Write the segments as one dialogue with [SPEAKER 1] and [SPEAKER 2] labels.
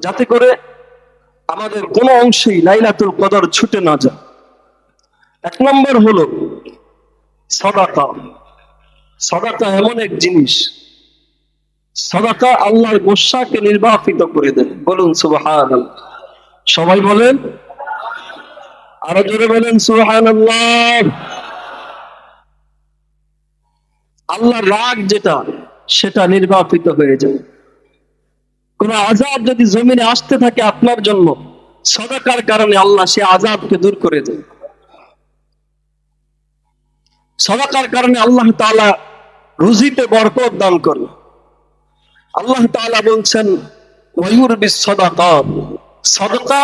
[SPEAKER 1] যাতে করে আমাদের কোনো অংশেই লাইলাতুল কদর ছুটে না যায়। এক নম্বর হলো সাদাকা। সাদাকা এমন এক জিনিস, সাদাকা আল্লাহর গোসাকে নির্বাপিত করে দেন। বলুন সুবহানাল্লাহ। সবাই বলেন, আরো জোরে বলেন সুবহানাল্লাহ। আল্লাহর রাগ যেটা, সেটা নির্বাপিত হয়ে যায়। কোন আযাব যদি জমিনে আসতে থাকে আপনার জন্য, সাদাকার কারণে আল্লাহ সে আযাবকে দূর করে দেন। সাদাকার কারণে আল্লাহ তাআলা রুজিতে বরকত দান করেন। আল্লাহ তাআলা বলছেন ওয়ায়ুরবিস সাদাকাত, সাদাকা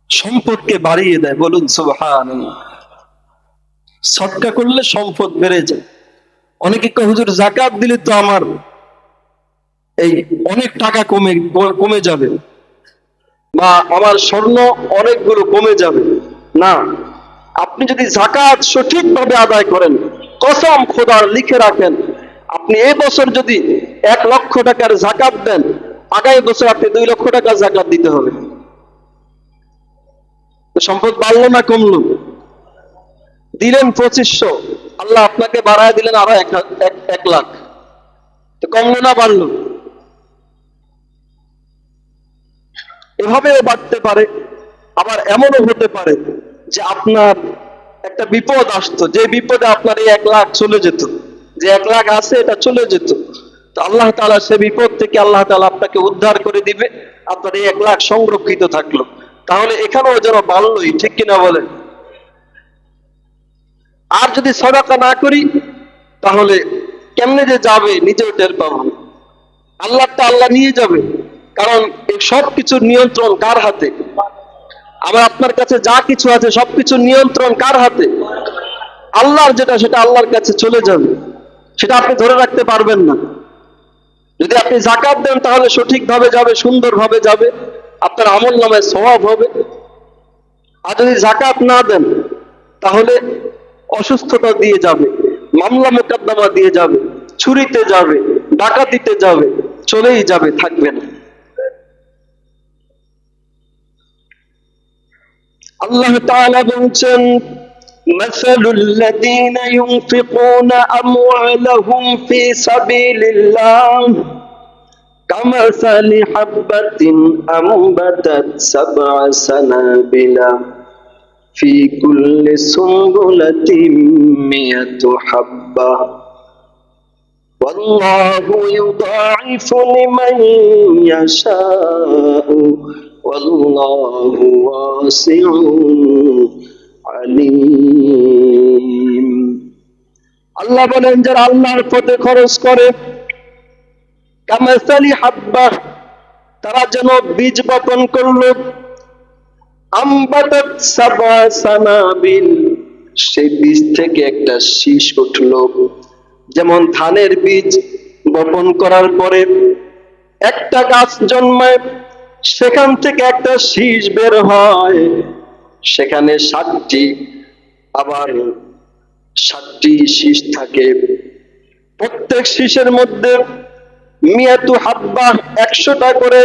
[SPEAKER 1] সম্পদকে বাড়িয়ে দেয়। বলুন সুবহানাল্লাহ। সদকা করলে সম্পদ বেড়ে যায়। অনেকে কয় হুজুর যাকাত দিলে তো আমার এই অনেক টাকা কমে যাবে, বা আমার স্বর্ণ অনেকগুলো কমে যাবে। না, আপনি যদি যাকাত সঠিকভাবে আদায় করেন, কসম খোদার লিখে রাখেন, আপনি এই বছর যদি 1,00,000 টাকার যাকাত দেন, আগামী বছর আপনি 2 লক্ষ টাকার যাকাত দিতে হবে। সম্পদ বাড়লো না কমলো? দিলেন 2500, আল্লাহ আপনাকে বাড়ায় দিলেন আরো 1 লাখ, তো কমলো না বাড়লো? এভাবেও বাড়তে পারে। আবার এমনও হতে পারে যে আপনার একটা বিপদ আসতো, যে বিপদে আপনার এই 1 লাখ চলে যেত, যে 1 লাখ আছে এটা চলে যেত, তো আল্লাহ তাআলা সে বিপদ থেকে আল্লাহ তাআলা আপনাকে উদ্ধার করে দিবে, আপনার এই 1 লাখ সংরক্ষিত থাকলো। তাহলে এখানেও যেন বাড়লোই, ঠিক কিনা বলেন? আর যদি সাদাকা না করি, তাহলে কেমনে যে যাবে নিজেও টের পাবো। আল্লাহটা আল্লাহ নিয়ে যাবে, কারণ এই সব কিছুর নিয়ন্ত্রণ কার হাতে? আবার আপনার কাছে যা কিছু আছে সবকিছুর নিয়ন্ত্রণ কার হাতে? আল্লাহর। যেটা সেটা আল্লাহর কাছে চলে যাবে, সেটা আপনি ধরে রাখতে পারবেন না। যদি আপনি যাকাত দেন তাহলে সঠিকভাবে যাবে, সুন্দরভাবে যাবে, আপনার আমলনামায় সওয়াব হবে। আর যদি যাকাত না দেন তাহলে অসুস্থতা দিয়ে যাবে, মামলা মোকদ্দমা দিয়ে যাবে, চুরিতে যাবে, ডাকাতিতে যাবে, চলেই যাবে, থাকবে না। আল্লাহ তাআলা বলছেন মাসালুল লাযীনা ইউনফিকুনা আমওয়ালাহুম ফি সাবিলিল্লাহ কামাসালি হাববাতিন আমবাতাত সাবআ সানাবিলা ফি কুল্লি সুনবুলাতিন মিয়াতু হাব্বা ওয়াল্লাহু ইউদাঈফু লিমান ইয়াশাউ ওয়াল্লাহু ওয়াসিউন আলীম। আল্লাহ বলেন, যারা আল্লাহর পথে খরচ করে, কামাসালি হাব্বা, তারা যেন বীজ বপন করলো, আমবাতাত সাবআ সানাবিল, সেই বীজ থেকে একটা শীষ উঠলো। যেমন ধানের বীজ বপন করার পরে একটা গাছ জন্মায়, সেখান থেকে একটা শীষ বের হয়, সেখানে 7টি শীষ থাকে। প্রত্যেক শীষের মধ্যে মিয়াতু হাব্বা, 100টা করে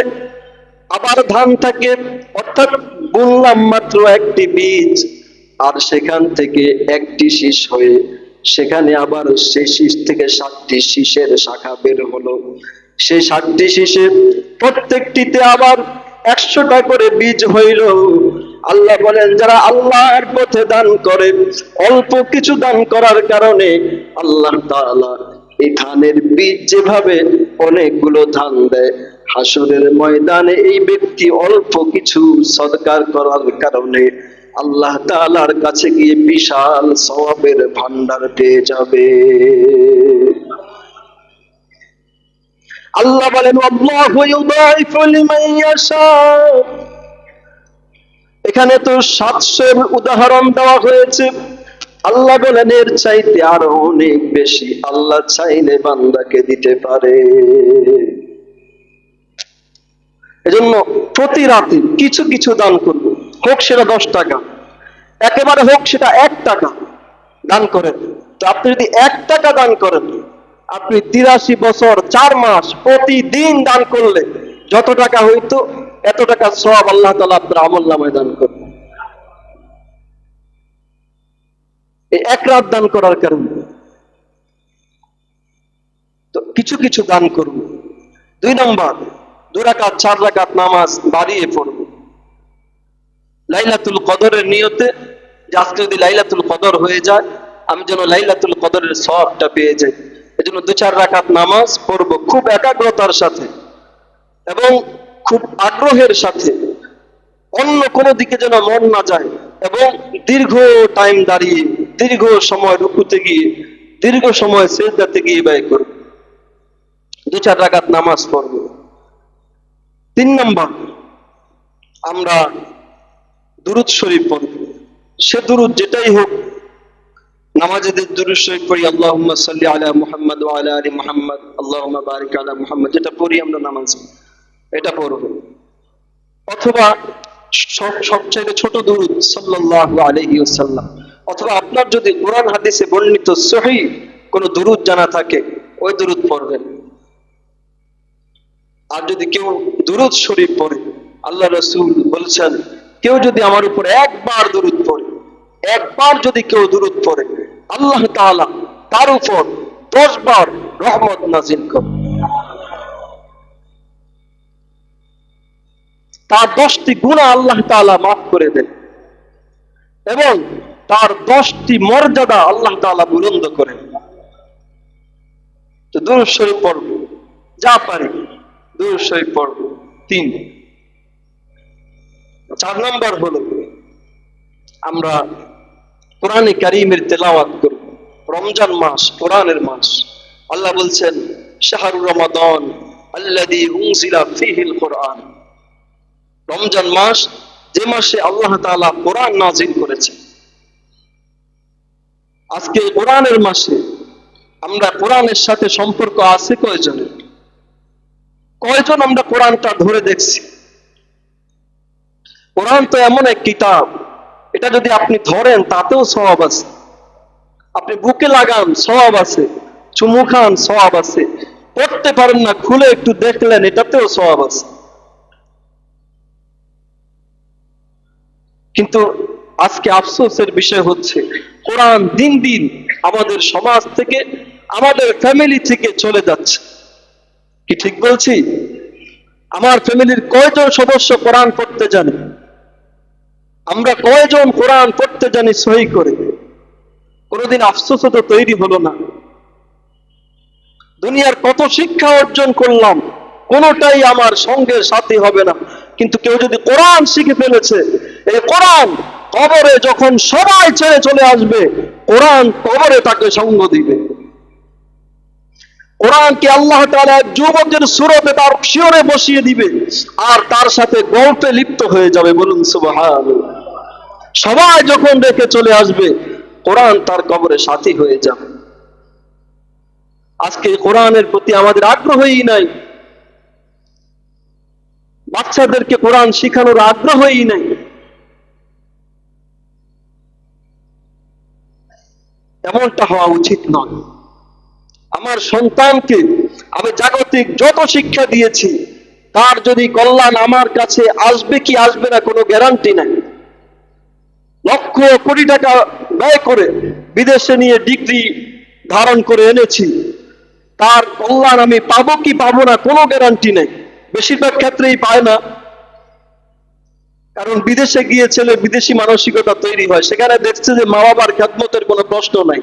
[SPEAKER 1] আবার ধান থাকে। অর্থাৎ বুনলাম মাত্র একটি বীজ, আর সেখান থেকে একটি শীষ হয়ে সেখানে আবার সেই শীষ থেকে 7টি শীষের শাখা বের হলো। সেই 7টি শীষে প্রত্যেকটিতে আবার 100টা করে বীজ হইল। আল্লাহ বলেন, যারা আল্লাহর পথে দান করে, অল্প কিছু দান করার কারণে আল্লাহ তাআলা এই ধানের বীজ যেভাবে অনেকগুলো ধান দেয়, হাসরের ময়দানে এই ব্যক্তি অল্প কিছু সদকা করার কারণে আল্লাহ তাআলার কাছে গিয়ে বিশাল সওয়াবের ভান্ডার পেয়ে যাবে। আল্লাহ বলেন আল্লাহু ইউদাঈফু লিমান ইয়াশা। এখানে তো 700-এর উদাহরণ দেওয়া হয়েছে। আল্লাহ বলেন এর চাইতে আরো অনেক বেশি আল্লাহ চাইলে বান্দাকে দিতে পারে। এজন্য প্রতি রাতে কিছু কিছু দান করব, হোক সেটা 10 টাকা, একেবারে হোক সেটা 1 টাকা দান করেন। তো আপনি যদি 1 টাকা দান করেন, আপনি 83 বছর 4 মাস প্রতিদিন দান করলে যত টাকা হইতো এত টাকা সওয়াব আল্লাহ তাআলা আপনার আমলনামায় দান করবেন, এই এক রাত দান করার কারণে। তো কিছু কিছু দান করব। 2 নম্বর, 2 রাকাত 4 রাকাত নামাজ বাড়িয়ে পড়ব লাইলাতুল কদরের নিয়তে, যে আজকে যদি লাইলাতুল কদর হয়ে যায় আমি যেন লাইলাতুল কদরের সওয়াবটা পেয়ে যাই। এজন্য 2-4 রাকাত নামাজ পড়ব খুব একাগ্রতার সাথে এবং খুব আগ্রহের সাথে, অন্য কোনো দিকে যেন মন না যায়, এবং দীর্ঘ টাইম দাঁড়িয়ে, দীর্ঘ সময় রুকুতে গিয়ে, দীর্ঘ সময় সিজদাতে গিয়ে ব্যয় করব। 2-4 রাকাত নামাজ পড়ব। 3 নম্বর, আমরা দুরূদ শরীফ পড়ব। সে দুরূদ যেটাই হোক, নামাজে দুরূদ শরীফ পড়ি, আল্লাহুম্মা সাল্লি আলা মুহাম্মাদ ওয়া আলা আলি মুহাম্মাদ, আল্লাহুম্মা বারিক আলা মুহাম্মাদ, যেটা পড়ি আমরা নামাজে, এটা পড়ব। অথবা সবচেয়ে ছোট দুরূদ সাল্লাল্লাহু আলাইহি ওয়াসাল্লাম, অথবা আপনার যদি কোরআন হাদিসে বর্ণিত সহিহ কোন দুরূদ জানা থাকে ওই দুরূদ পড়বেন। আর যদি কেউ দুরূদ শরীফ পড়ে, আল্লাহ রাসূল বলেছেন, কেউ যদি আমার উপর একবার দুরূদ পড়ে, একবার যদি কেউ দুরূদ পড়ে, আল্লাহ তাআলা তার উপর 10 বার রহমত নাযিল করেন, তার 10টি গুনাহ আল্লাহ তাআলা মাফ করে দেন এবং তার 10টি মর্যাদা আল্লাহ তাআলা বুলন্দ করেন। তো দুরূদ শরীফ পড়ব, যা পারি দুরূদ শরীফ পড়ব। 3। 4 নম্বর হলো আমরা কোরআনে কারীমের তেলাওয়াত করব। রমজান মাস কোরআনের মাস, আল্লাহ বলছেন শাহরু রমাদান আল্লাযী উনজিলা ফীহিল কোরআন, রমজান মাস যে মাসে আল্লাহ তাআলা কোরআন নাযিল করেছেন। আজকে কোরআনের মাসে আমরা কোরআনের সাথে সম্পর্ক আছে কয়জনের? কয়জন আমরা কোরআনটা ধরে দেখছি? কোরআন তো এমন এক কিতাব, এটা যদি আপনি ধরেন তাতেও সওয়াব আছে, আপনি বুকে লাগান সওয়াব আছে, চুমু খান সওয়াব আছে, পড়তে পারেন না খুলে একটু দেখলেন এটাতেও সওয়াব আছে। কিন্তু আজকে আফসোসের বিষয় হচ্ছে কোরআন দিন দিন আমাদের সমাজ থেকে, আমাদের ফ্যামিলি থেকে চলে যাচ্ছে। কি ঠিক বলছি? আমার ফ্যামিলির কয়জন সদস্য কোরআন পড়তে জানে? আমরা কয়জন কোরআন পড়তে জানি সহি করে? কোনোদিন আফসোসও তো তৈরি হলো না। দুনিয়ার কত শিক্ষা অর্জন করলাম, কোনোটাই আমার সঙ্গে সাথী হবে না। কিন্তু কেউ যদি কোরআন শিখে ফেলেছে, এই কোরআন কবরে যখন সবাই ছেড়ে চলে আসবে, কোরআন কবরে তাকে সঙ্গ দিবে। কোরআনকে আল্লাহ তাআলা এক যুবকের সুরতে তার শিয়রে বসিয়ে দিবে আর তার সাথে গল্পে লিপ্ত হয়ে যাবে। বলুন সুবহানাল্লাহ। সবাই যখন রেখে চলে আসবে, কোরআন তার কবরে সাথী হয়ে যাবে। আজকে কোরআনের প্রতি আমাদের আগ্রহই নাই, বাচ্চাদেরকে কোরআন শেখানোর আগ্রহই নাই। এমনটা হওয়া উচিত নয়। আমার সন্তানকে আমি জাগতিক যত শিক্ষা দিয়েছি, তার যদি কল্যাণ আমার কাছে আসবে কি আসবে না কোনো গ্যারান্টি নাই। লক্ষ কোটি টাকা ব্যয় করে বিদেশে নিয়ে ডিগ্রি ধারণ করে এনেছি, তার কল্যাণ আমি পাবো কি পাবো না কোনো গ্যারান্টি নেই। বেশিরভাগ ক্ষেত্রেই পায় না, কারণ বিদেশে গিয়ে ছেলে বিদেশি মানসিকতা তৈরি হয়, সেখানে দেখছে যে মা বাবার খেদমতের কোনো প্রশ্ন নাই,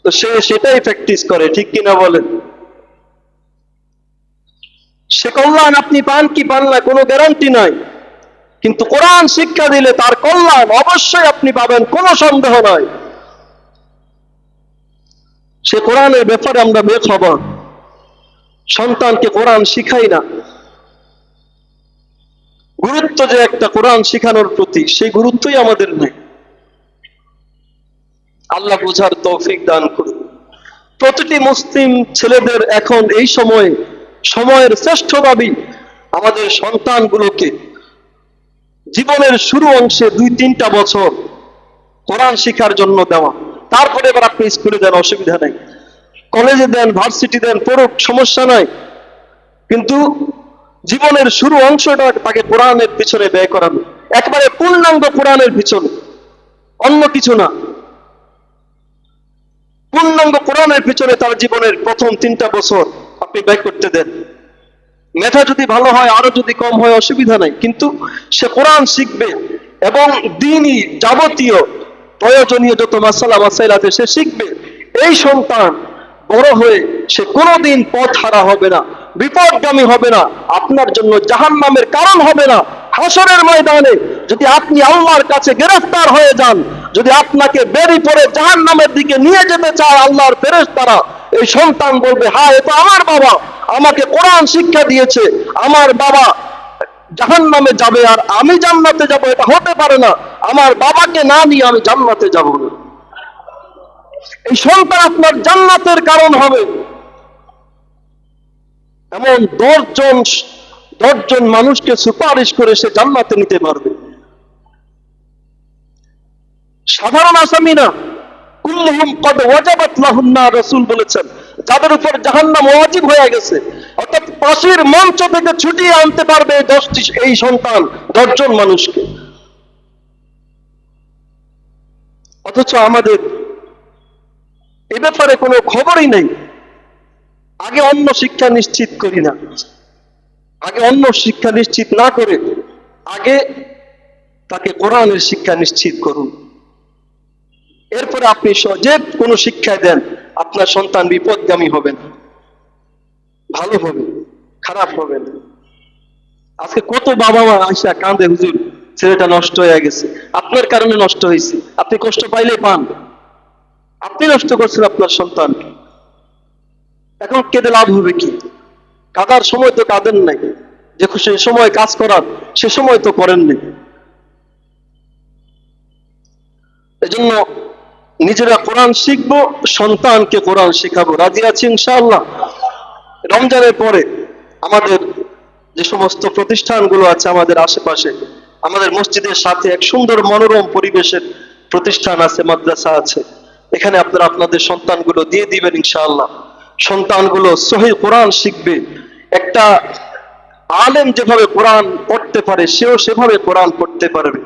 [SPEAKER 1] তো সে সেটাই প্র্যাকটিস করে। ঠিক কিনা বলেন? সে কল্যাণ আপনি পান কি পান না কোনো গ্যারান্টি নাই, কিন্তু কোরআন শিক্ষা দিলে তার কল্যাণ অবশ্যই আপনি পাবেন, কোনো সন্দেহ নাই। সে কোরআনের ব্যাপারে আমরা বেখবর, সন্তানকে কোরআন শিখাই না। গুরুত্ব যে একটা কোরআন শিখানোর প্রতি, সেই গুরুত্বই আমাদের নেই। আল্লাহ বুঝার তৌফিক দান করুন। প্রতিটি মুসলিম ছেলেদের এখন এই সময়ে, সময়ের শ্রেষ্ঠ দাবি আমাদের সন্তানগুলোকে জীবনের শুরু অংশে 2-3টা বছর কোরআন শিখার জন্য দেওয়া। তারপরে এবার আপনি স্কুলে দেন, অসুবিধা নেই, কলেজে দেন, ভার্সিটি দেন, পড়ুক, সমস্যা নাই। কিন্তু জীবনের শুরু অংশটা তাকে কোরআনের পিছনে ব্যয় করানো, একবারে পূর্ণাঙ্গ কোরআনের পিছনে, অন্য কিছু না। পূর্ণাঙ্গ কোরআনের পিছনে তার জীবনের প্রথম 3টা বছর আপনি ব্যয় করতে দেন। মেধা যদি ভালো হয়, আরো যদি কম হয় অসুবিধা নাই, কিন্তু সে কোরআন শিখবে এবং দ্বীনি যাবতীয় প্রয়োজনীয় যত মাসালা মাসাইল আছে সে শিখবে। এই সন্তান বড় হয়ে সে কোনোদিন পথ হারা হবে না, বিপদগামী হবে না, আপনার জন্য জাহান্নামের কারণ হবে না। হাসরের ময়দানে যদি আপনি আল্লাহর কাছে গ্রেফতার হয়ে যান, যদি আপনাকে বেরি পরে জাহান্নামের দিকে নিয়ে যেতে চায় আল্লাহর ফেরেশতারা, এই সন্তান বলবে, হ্যাঁ এ তো আমার বাবা, আমাকে কোরআন শিক্ষা দিয়েছে, আমার বাবা জাহান্নামে যাবে আর আমি জান্নাতে যাব, এটা হতে পারে না, আমার বাবাকে না নিয়ে আমি জান্নাতে যাব না। এই সন্তান আপনার জান্নাতের কারণ হবে। এমন 10 জন মানুষকে সুপারিশ করে সে জান্নাতে নিতে পারবে। সাধারণ আসামি না, কুল্লুহুম কদ ওয়াজাবাত লাহুন নার, রাসূল বলেছেন যাদের উপর জাহান্নাম ওয়াজিব হয়ে গেছে, অর্থাৎ ফাঁসির মঞ্চ থেকে ছুটিয়ে আনতে পারবে এই সন্তান 10 জন মানুষকে। অথচ আমাদের এ ব্যাপারে কোনো খবরই নেই। আগে অন্য শিক্ষা নিশ্চিত করি না, আগে অন্য শিক্ষা নিশ্চিত না করে আগে তাকে কোরআনের শিক্ষা নিশ্চিত করুন। এরপরে আপনি যে কোনো শিক্ষা দেন, আপনার সন্তান বিপদগামী হবে না, ভালো হবে, খারাপ হবে না। আজকে কত বাবা মা আসা কাঁদে, হুজুর ছেলেটা নষ্ট হয়ে গেছে, আপনার কারণে নষ্ট হয়েছে, আপনি কষ্ট পাইলে পান, আপনি নষ্ট করছেন আপনার সন্তানকে। এখন কেঁদে লাভ হবে কি? কাঁদার সময় তো কাঁদেন নাই, যে সে সময় কাজ করার সে সময় তো করেননি। এজন্য নিজেরা কোরআন শিখবো, সন্তানকে কোরআন শিখাবো। রাজি আছি ইনশাআল্লাহ? রমজানের পরে আমাদের যে সমস্ত প্রতিষ্ঠানগুলো আছে আমাদের আশেপাশে, আমাদের মসজিদের সাথে এক সুন্দর মনোরম পরিবেশের প্রতিষ্ঠান আছে, মাদ্রাসা আছে, এখানে আপনারা আপনাদের সন্তানগুলো দিয়ে দিবেন ইনশাআল্লাহ। সন্তানগুলো সহিহ কোরআন শিখবে। একটা আলেম যেভাবে কোরআন পড়তে পারে সেও সেভাবে কোরআন পড়তে পারবে।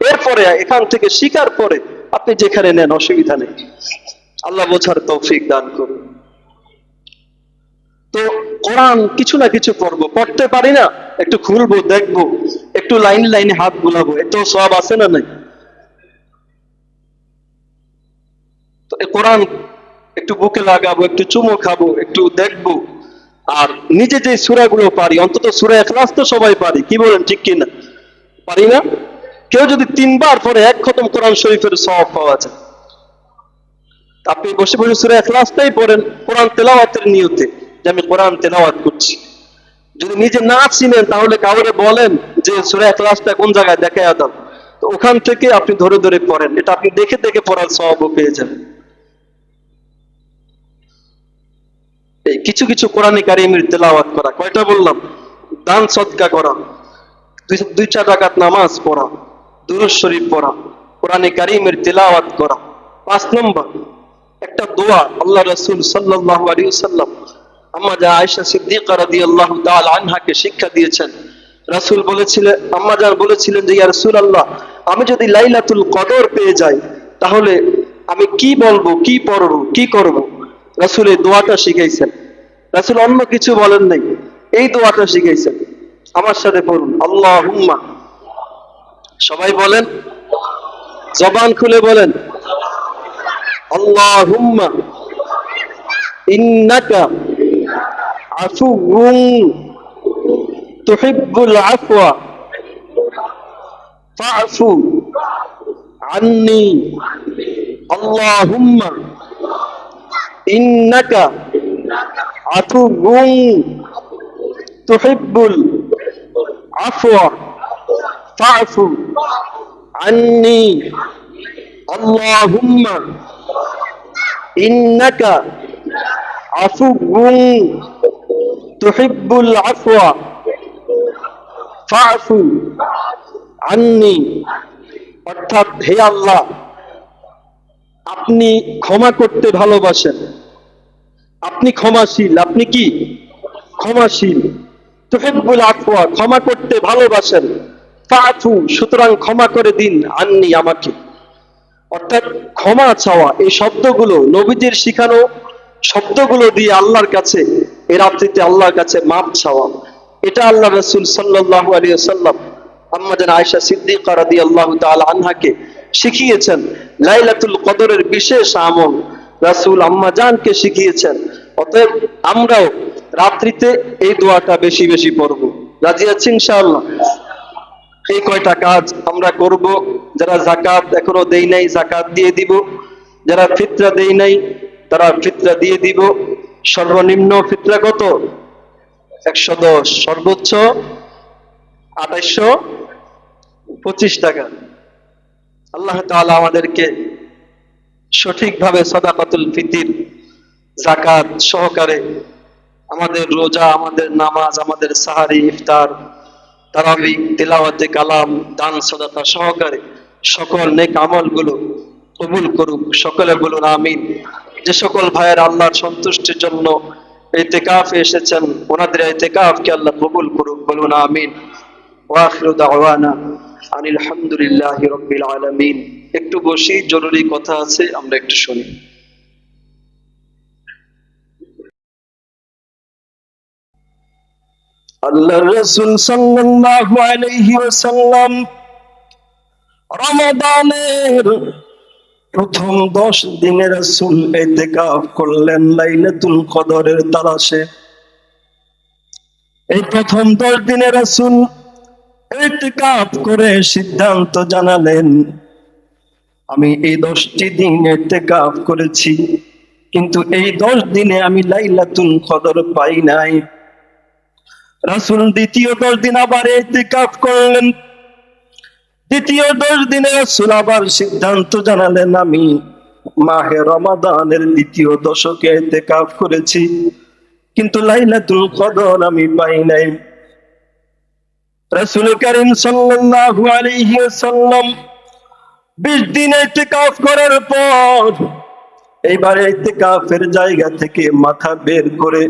[SPEAKER 1] এরপরে এখান থেকে শিখার পরে আপনি যেখানে নেন অসুবিধা নেই। আল্লাহ বোঝার তৌফিক দান করুন। তো কোরআন কিছু না কিছু পড়বো, পড়তে পারি না একটু খুলবো, দেখবো, একটু লাইনে লাইনে হাত বুলাবো, এত সওয়াব আছে না নাই? তো কোরআন একটু বুকে লাগাবো, একটু চুমো খাবো, একটু দেখবো। আর নিজে যে সূরাগুলো পারি, অন্তত সূরা ইখলাস তো সবাই পারি, কি বলেন ঠিক কিনা? পারি না? কেউ যদি 3 বার পরে 1 খতম কোরআন শরীফের সওয়াব পাওয়া যায়। আপনি বসে বসে সূরা ইখলাসটাই পড়েন কোরআন তেলাওয়াতের নিয়তে, যে আমি কোরআন তেলাওয়াত করছি। যদি নিজে না চিনেন তাহলে কাউরে বলেন যে সূরা ইখলাসটা কোন জায়গায় দেখায়া দাও, তো ওখান থেকে আপনি ধরে ধরে পড়েন, এটা আপনি দেখে দেখে পড়ার সওয়াবও পেয়ে যাবেন। এই কিছু কিছু কোরআনে কারিমের তেলাওয়াত করা, কয়টা বললাম? দান সদকা করা, 2-4 রাকাত নামাজ পড়া, দুরূদ শরীফ পড়া, কোরআনে কারিমের তেলাওয়াত করা। 5 নম্বর একটা দোয়া আল্লাহ রাসূল সাল্লাল্লাহু আলাইহি ওয়াসাল্লাম আম্মা জান আয়েশা সিদ্দিকা রাদিয়াল্লাহু তাআলা আনহাকে শিক্ষা দিয়েছেন। রাসূল বলেছিলেন, আম্মা জান বলেছিলেন যে ইয়া রাসূলুল্লাহ, আমি যদি লাইলাতুল কদর পেয়ে যাই তাহলে আমি কি বলবো, কি পড়বো, কি করব? রাসূল এই দোয়াটা শিখাইছেন। রাসূল অন্য কিছু বলেন নাই, এই দোয়াটা শিখাইছেন। আমার সাথে পড়ুন, আল্লাহুম্মা, সবাই বলেন, জবান খুলে বলেন, আল্লাহুম্মা ইন্নাকা আফুউন তুহিব্বুল আফওয়া ফাআফু আন্নি। আল্লাহুম্মা ইন্নাকা আফুউন তুহিব্বুল আফওয়া ফাআফু আন্নি। আল্লাহুম্মা ইন্নাকা আফুউন তুহিব্বুল আফওয়া ফাআফু আন্নি। অর্থাৎ হে আল্লাহ, আপনি ক্ষমা করতে ভালোবাসেন, আপনি ক্ষমাশীল, আপনি কি ক্ষমাশীল, তুহিব্বুল আফওয়া, ক্ষমা করতে ভালোবাসেন। ফাআফু, সুতরাং ক্ষমা করে দিন, আন্নি, আমাকে। অর্থাৎ ক্ষমা চাওয়া, এই শব্দগুলো নবীজির শিখানো শব্দগুলো দিয়ে আল্লাহর কাছে এই রাত্রিতে আল্লাহর কাছে মাপ চাওয়া, এটা আল্লাহ রাসূল সাল্লাল্লাহু আলাইহি ওয়াসাল্লাম আম্মা জান আয়েশা সিদ্দিকা রাদিয়াল্লাহু তাআলা আনহাকে শিখিয়েছেন। লাইলাতুল কদরের বিশেষ আমল রাসূল আম্মা জানকে শিখিয়েছেন। অতএব আমরাও রাত্রিতে এই দোয়াটা বেশি বেশি পড়ব। রাজি আছি ইনশাআল্লাহ? এই কয়টা কাজ আমরা করব। যারা যাকাত এখনো দেই নাই, যাকাত দিয়ে দিব। যারা ফিতরা দেই নাই, তারা ফিতরা দিয়ে দিব। সর্বনিম্ন ফিতরা কত? 110, সর্বোচ্চ 2825 টাকা। আল্লাহ তাআলা আমাদেরকে সঠিকভাবে সাদাকাতুল ফিতির, যাকাত সহকারে আমাদের রোজা, আমাদের নামাজ, আমাদের সাহারি, ইফতার, তারাবি, তিলাওয়াতে কালাম, দান সাদাকা সহকারে সকল নেক আমলগুলো কবুল করুক। সকলে বলুন আমিন। যে সকল ভাইয়ের আল্লাহর সন্তুষ্টির জন্য ইতিকাফে এসেছেন, ওনাদের ইতিকাফকে আল্লাহ কবুল করুক, বলুন আমিন। ওয়া আখিরু দাওয়ানা আনিল হামদুলিল্লাহি রাব্বিল আলামিন। একটু বসি, জরুরি কথা আছে, আমরা একটু শুনি। আল্লাহর রাসূল সাল্লাল্লাহু আলাইহি ওয়াসাল্লাম রমাদানের প্রথম 10 দিনে রাসূল ইতিকাফ করলেন লাইলাতুল কদরের তালাশে। এই প্রথম 10 দিনে রাসূল ইতিকাফ করে সিদ্ধান্ত জানালেন, আমি এই 10টি দিন ইতিকাফ করেছি, কিন্তু এই 10 দিনে আমি লাইলাতুল কদর পাই নাই। রাসূল দ্বিতীয় 10 দিন আবার ইতিকাফ করলেন। দ্বিতীয় 10 দিনে রাসূল আবার সিদ্ধান্ত জানালেন, আমি মাহে রমাদানের দ্বিতীয় দশকে ইতিকাফ করেছি, কিন্তু লাইলাতুল কদর আমি পাই নাই। রাসূল করিম সাল্লাল্লাহু আলাইহি ওয়াসাল্লাম 20 দিন ইতিকাফ করার পর এইবার ইতিকাফের জায়গা থেকে মাথা বের করে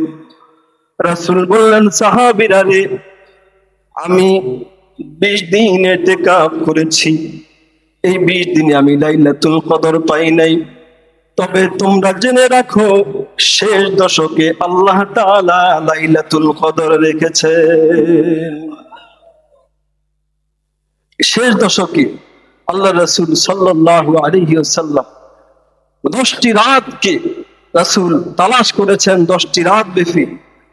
[SPEAKER 1] রাসূল বললেন, সাহাবীরা রে, আমি 20 দিন ইতিকাফ করেছি, এই 20 দিনে আমি লাইলাতুল কদর পাই নাই। তবে তোমরা জেনে রাখো, শেষ দশকে আল্লাহ তাআলা লাইলাতুল কদর রেখেছেন। শেষ দশকে আল্লাহ রাসূল সাল্লাল্লাহু আলাইহি ওয়াসাল্লাম 10টি রাতকে রাসূল তালাশ করেছেন। 10টি রাত ব্যাপী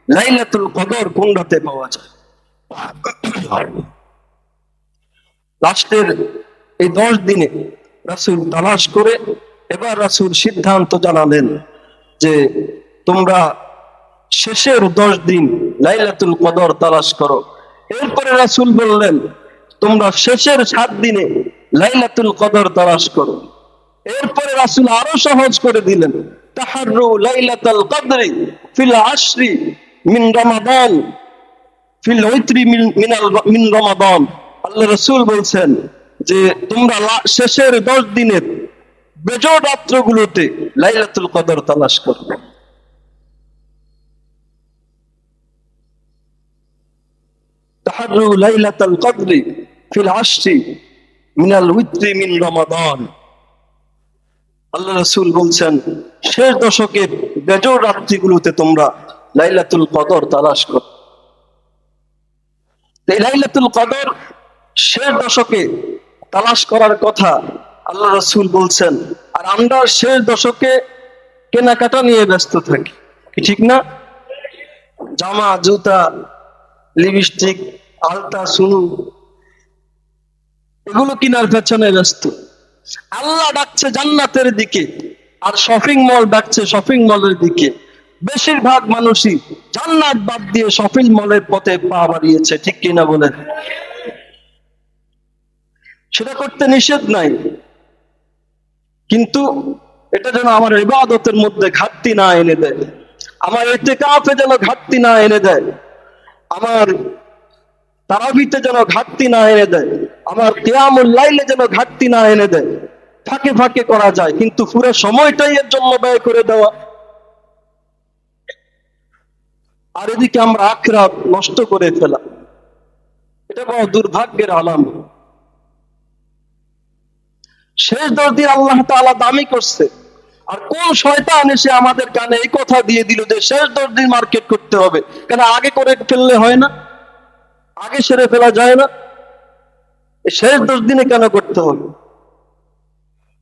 [SPEAKER 1] লাইলাতুল কদর কোন রাতে পাওয়া যায়। লাস্টের এই 10 দিনে রাসূল তালাশ করে এবার রাসূল সিদ্ধান্ত জানালেন যে তোমরা শেষের 10 দিন লাইলাতুল কদর তালাশ করো। এরপরে রাসূল বললেন, তোমরা শেষের 7 দিনে লাইলাতুল কদর তালাশ করো। এরপরে রাসূল আরো সহজ করে দিলেন, তাহাররু লাইলাতুল কদরি ফিল আশরি মিন রমাদান ফিল উতরি মিন রমাদান। আল্লাহ রাসূল বলছেন যে তোমরা শেষের 10 দিনের বেজোড় রাত্রগুলোতে লাইলাতুল কদর তালাশ করো। তাহাররু লাইলাতুল কদরি ফিল আশরি মিনাল উতরি মিন রমাদান। আল্লাহ রাসূল বলছেন শেষ দশকের বেজোড় রাত্রিগুলোতে তোমরা লাইলাতুল কদর তালাশ করো। এই লাইলাতুল কদর শেষ দশকে তালাশ করার কথা আল্লাহ রাসূল বলছেন, আর আমরা শেষ দশকে কেনাকাটা নিয়ে ব্যস্ত থাকি, কি ঠিক না? জামা, জুতা, লিপস্টিক, আলতা, সুনু, এগুলো কেনার পেছনে ব্যস্ত। আল্লাহ ডাকছে জান্নাতের দিকে, আর শপিং মল ডাকছে শপিং মলের দিকে। বেশিরভাগ মানুষই জান্নাত বাদ দিয়ে শপিং মলের পথে পা বাড়িয়েছে, ঠিক কিনা বলেন? সেটা করতে নিষেধ নাই, কিন্তু এটা যেন আমার ইবাদতের মধ্যে ঘাটতি না এনে দেয়, আমার ইতিকাফে যেন ঘাটতি না এনে দেয়, আমার তারাবিতে যেন ঘাটতি না এনে দেয়, আমার কিয়ামুল লাইলে যেন ঘাটতি না এনে দেয়। ফাঁকে ফাঁকে করা যায়, কিন্তু পুরো সময়টাই এর জন্য ব্যয় করে দেওয়া। আর এদিকে আমরা আখিরাত নষ্ট করে ফেলা, এটা বড় দুর্ভাগ্যের আলামত। শেষ 10 দিন আল্লাহ তাআলা দামি করছে, আর কোন শয়তান এসে আমাদের কানে এই কথা দিয়ে দিল যে শেষ 10 দিন মার্কেট করতে হবে? কেন আগে করে ফেললে হয় না? আগে সেরে ফেলা যায় না? শেষ 10 দিনে কেন করতে হবে?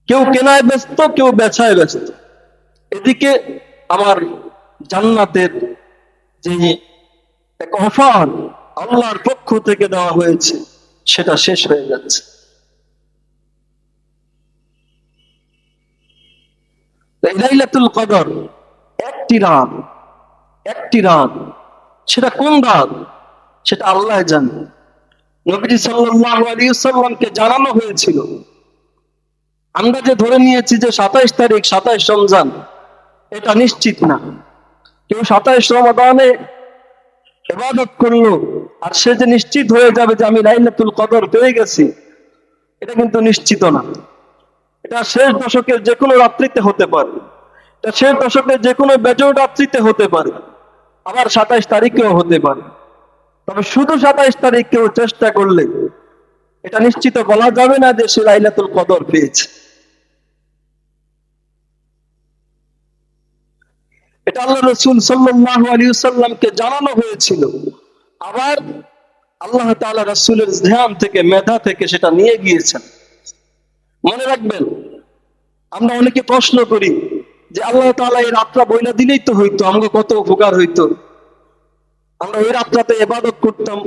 [SPEAKER 1] কেউ কেনায় ব্যস্ত, কেউ বেচায় ব্যস্ত। এদিকে আমার জান্নাতের যে এক অফার আল্লাহর পক্ষ থেকে দেওয়া হয়েছে সেটা শেষ হয়ে যাচ্ছে। লাইলাতুল কদর একটি রাত, সেটা কোন রাত সেটা আল্লাহ জানে। নবীজি সাল্লাল্লাহু আলাইহি ওয়াসাল্লামকে জানানো হয়েছিল। আমরা যে ধরে নিয়েছি যে 27 তারিখ 27 রমজান, এটা নিশ্চিত না। কেউ 27 রমাদানে ইবাদত করলো আর সে যে নিশ্চিত হয়ে যাবে যে আমি লাইলাতুল কদর পেয়ে গেছি, এটা কিন্তু নিশ্চিত না। এটা শেষ দশকের যে কোনো রাত্রিতে হতে পারে, এটা শেষ দশকের যে কোনো বেজোড় রাত্রিতে হতে পারে, আবার 27 তারিখেও হতে পারে। তবে শুধু 27 তারিখ কেউ চেষ্টা করলে এটা নিশ্চিত বলা যাবে না যে সে লাইলাতুল কদর পেয়েছে। এটা আল্লাহ রাসূল সাল্লাল্লাহু আলাইহি ওয়াসাল্লামকে জানানো হয়েছিল। আবার আল্লাহ তাআলা রাসূলের ধ্যান থেকে, মেধা থেকে সেটা নিয়ে গিয়েছেন। মনে রাখবেন, আমরা অনেকে প্রশ্ন করি যে আল্লাহ তাআলা এই রাতটা বইলা দিলেই তো হইতো, আমাকে কত উপকার হইতো, আমরা ওই রাতটাতে ইবাদত করতাম।